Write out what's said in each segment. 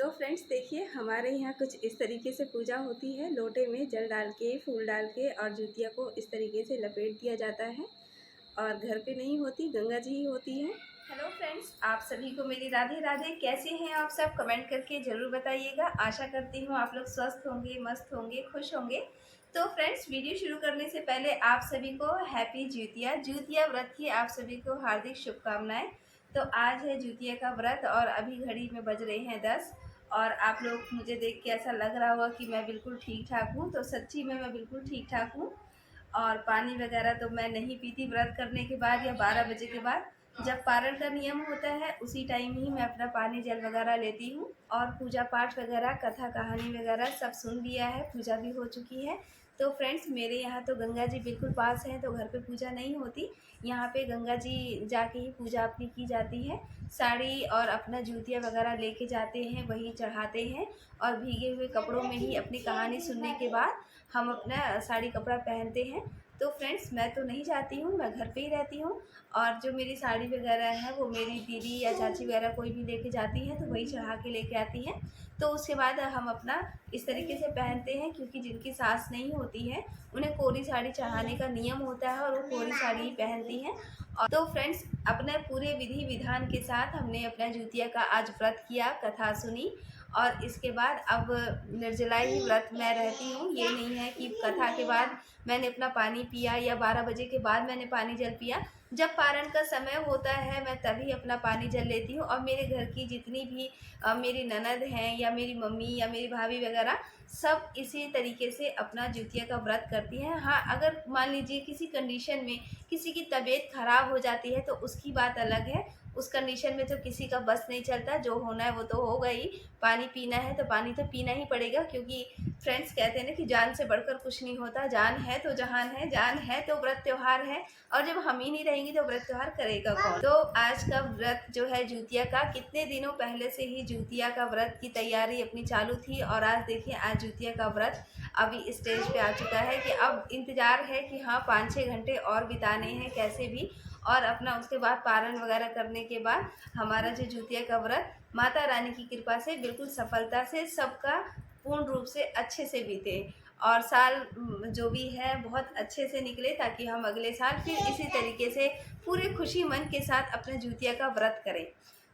तो फ्रेंड्स देखिए, हमारे यहाँ कुछ इस तरीके से पूजा होती है। लोटे में जल डाल के, फूल डाल के और जूतिया को इस तरीके से लपेट दिया जाता है। और घर पे नहीं होती, गंगा जी ही होती है। हेलो फ्रेंड्स, आप सभी को मेरी राधे राधे। कैसे हैं आप सब? कमेंट करके ज़रूर बताइएगा। आशा करती हूँ आप लोग स्वस्थ होंगे, मस्त होंगे, खुश होंगे। तो फ्रेंड्स, वीडियो शुरू करने से पहले आप सभी को हैप्पी ज्यूतिया ज्यूतिया व्रत की आप सभी को हार्दिक शुभकामनाएं। तो आज है ज्यूतिया का व्रत और अभी घड़ी में बज रहे हैं 10। और आप लोग मुझे देख के ऐसा लग रहा होगा कि मैं बिल्कुल ठीक ठाक हूँ, तो सच्ची में मैं बिल्कुल ठीक ठाक हूँ। और पानी वगैरह तो मैं नहीं पीती व्रत करने के बाद या 12 बजे के बाद। जब पारण का नियम होता है उसी टाइम ही मैं अपना पानी जल वगैरह लेती हूँ। और पूजा पाठ वगैरह, कथा कहानी वगैरह सब सुन लिया है, पूजा भी हो चुकी है। तो फ्रेंड्स, मेरे यहाँ तो गंगा जी बिल्कुल पास हैं, तो घर पे पूजा नहीं होती। यहाँ पे गंगा जी जाके ही पूजा अपनी की जाती है। साड़ी और अपना जूतिया वगैरह लेके जाते हैं, वही चढ़ाते हैं। और भीगे हुए कपड़ों में ही अपनी कहानी सुनने के बाद हम अपना साड़ी कपड़ा पहनते हैं। तो फ्रेंड्स, मैं तो नहीं जाती हूँ, मैं घर पे ही रहती हूँ। और जो मेरी साड़ी वगैरह है वो मेरी दीदी या चाची वगैरह कोई भी लेके जाती है, तो वही चढ़ा के लेके आती है। तो उसके बाद हम अपना इस तरीके से पहनते हैं, क्योंकि जिनकी सास नहीं होती है उन्हें कोरी साड़ी चढ़ाने का नियम होता है और वो कोरी साड़ी ही पहनती हैं। और तो फ्रेंड्स, अपने पूरे विधि विधान के साथ हमने अपना जूतिया का आज व्रत किया, कथा सुनी। और इसके बाद अब निर्जला ही व्रत मैं रहती हूँ। ये नहीं है कि कथा के बाद मैंने अपना पानी पिया या 12 बजे के बाद मैंने पानी जल पिया। जब पारण का समय होता है मैं तभी अपना पानी जल लेती हूँ। और मेरे घर की जितनी भी मेरी ननद हैं या मेरी मम्मी या मेरी भाभी वगैरह, सब इसी तरीके से अपना जूतिया का व्रत करती हैं। हाँ, अगर मान लीजिए किसी कंडीशन में किसी की तबीयत ख़राब हो जाती है तो उसकी बात अलग है। उस कंडीशन में तो किसी का बस नहीं चलता, जो होना है वो तो होगा ही। पानी पीना है तो पानी तो पीना ही पड़ेगा, क्योंकि फ्रेंड्स कहते हैं ना कि जान से बढ़कर कुछ नहीं होता। जान है तो जहान है, जान है तो व्रत त्यौहार है। और जब हम ही नहीं रहेंगे तो व्रत त्यौहार करेगा कौन? तो आज का व्रत जो है जूतिया का, कितने दिनों पहले से ही जूतिया का व्रत की तैयारी अपनी चालू थी। और आज देखिए, आज जूतिया का व्रत अभी स्टेज पे आ चुका है कि अब इंतज़ार है कि हाँ 5-6 घंटे और बिताने हैं कैसे भी। और अपना उसके बाद पारण वगैरह करने के बाद हमारा जो जूतिया का व्रत माता रानी की कृपा से बिल्कुल सफलता से सबका पूर्ण रूप से अच्छे से बीते। और साल जो भी है बहुत अच्छे से निकले, ताकि हम अगले साल फिर इसी तरीके से पूरे खुशी मन के साथ अपने जूतिया का व्रत करें।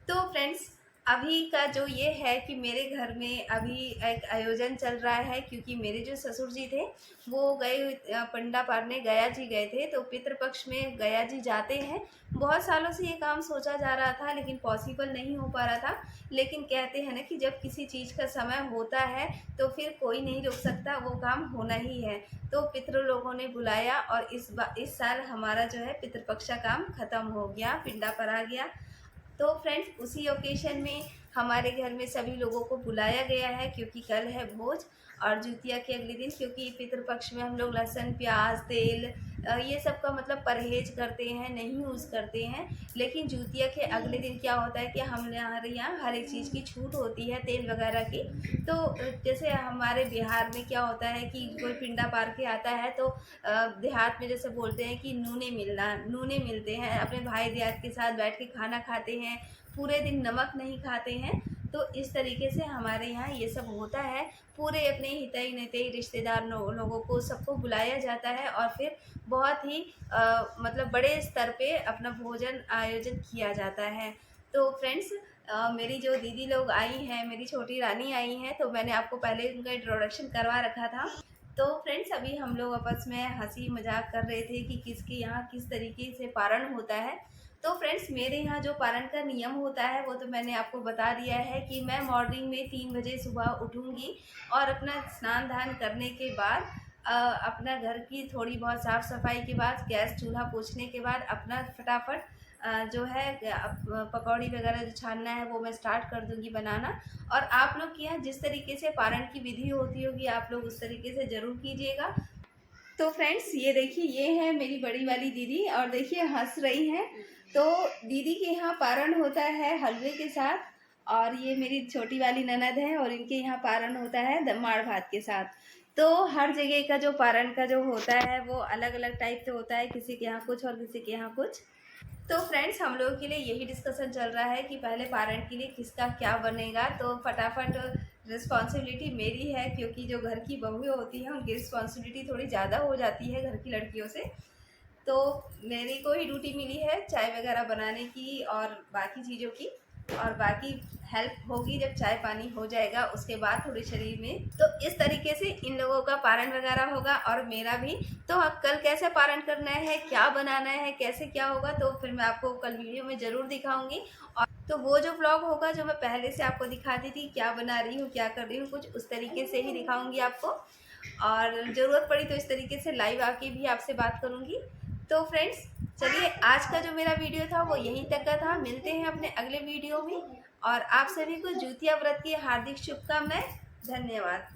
तो फ्रेंड्स, अभी का जो ये है कि मेरे घर में अभी एक आयोजन चल रहा है, क्योंकि मेरे जो ससुर जी थे वो गए पंडा पारने गया जी गए थे। तो पितृपक्ष में गया जी जाते हैं। बहुत सालों से ये काम सोचा जा रहा था लेकिन पॉसिबल नहीं हो पा रहा था। लेकिन कहते हैं ना कि जब किसी चीज़ का समय होता है तो फिर कोई नहीं रोक सकता, वो काम होना ही है। तो पितृ लोगों ने बुलाया और इस साल हमारा जो है पितृपक्ष का काम ख़त्म हो गया, पिंडा पर आ गया। तो फ्रेंड्स, उसी ओकेशन में हमारे घर में सभी लोगों को बुलाया गया है, क्योंकि कल है भोज। और जूतिया के अगले दिन, क्योंकि पितृपक्ष में हम लोग लहसुन, प्याज, तेल ये सब का मतलब परहेज करते हैं, नहीं यूज़ करते हैं। लेकिन जूतिया के अगले दिन क्या होता है कि हमारे यहाँ हर एक चीज़ की छूट होती है, तेल वगैरह की। तो जैसे हमारे बिहार में क्या होता है कि कोई पिंडा पार के आता है तो देहात में जैसे बोलते हैं कि नूने मिलते हैं, अपने भाई देहात के साथ बैठ के खाना खाते हैं, पूरे दिन नमक नहीं खाते हैं। तो इस तरीके से हमारे यहाँ ये सब होता है। पूरे अपने हितई नतई रिश्तेदार लोगों को सबको बुलाया जाता है और फिर बहुत ही मतलब बड़े स्तर पे अपना भोजन आयोजन किया जाता है। तो फ्रेंड्स, मेरी जो दीदी लोग आई हैं, मेरी छोटी रानी आई हैं, तो मैंने आपको पहले उनका इंट्रोडक्शन करवा रखा था। तो फ्रेंड्स, अभी हम लोग आपस में हंसी मजाक कर रहे थे कि किसके यहाँ किस तरीके से पारण होता है। तो फ्रेंड्स, मेरे यहाँ जो पारण का नियम होता है वो तो मैंने आपको बता दिया है कि मैं मॉर्निंग में 3 बजे सुबह उठूँगी। और अपना स्नान दान करने के बाद अपना घर की थोड़ी बहुत साफ़ सफाई के बाद, गैस चूल्हा पोंछने के बाद अपना फटाफट जो है पकौड़ी वगैरह जो छानना है वो मैं स्टार्ट कर दूँगी बनाना। और आप लोग के यहाँ जिस तरीके से पारण की विधि होती होगी आप लोग उस तरीके से ज़रूर कीजिएगा। तो फ्रेंड्स, ये देखिए, ये है मेरी बड़ी वाली दीदी और देखिए हंस रही हैं। तो दीदी के यहाँ पारण होता है हलवे के साथ। और ये मेरी छोटी वाली ननद है और इनके यहाँ पारण होता है माड़ भात के साथ। तो हर जगह का जो पारण का जो होता है वो अलग अलग टाइप से होता है, किसी के यहाँ कुछ और किसी के यहाँ कुछ। तो फ्रेंड्स, हम लोगों के लिए यही डिस्कशन चल रहा है कि पहले पारण के लिए किसका क्या बनेगा। तो फटाफट रिस्पॉन्सिबिलिटी मेरी है, क्योंकि जो घर की बहुएं होती हैं उनकी रिस्पॉन्सिबिलिटी थोड़ी ज़्यादा हो जाती है घर की लड़कियों से। तो मेरी को ही ड्यूटी मिली है चाय वगैरह बनाने की और बाकी चीज़ों की, और बाकी हेल्प होगी जब चाय पानी हो जाएगा उसके बाद थोड़ी शरीर में। तो इस तरीके से इन लोगों का पारण वगैरह होगा और मेरा भी। तो अब कल कैसे पारण करना है, क्या बनाना है, कैसे क्या होगा, तो फिर मैं आपको कल वीडियो में ज़रूर दिखाऊंगी। और तो वो जो व्लॉग होगा जो मैं पहले से आपको दिखाती थी, क्या बना रही हूँ क्या कर रही हूँ, कुछ उस तरीके से ही दिखाऊंगी आपको। और ज़रूरत पड़ी तो इस तरीके से लाइव आके भी आपसे बात करूँगी। तो फ्रेंड्स, चलिए आज का जो मेरा वीडियो था वो यहीं तक का था। मिलते हैं अपने अगले वीडियो में, और आप सभी को ज्यूतिया व्रत की हार्दिक शुभकामनाएं। धन्यवाद।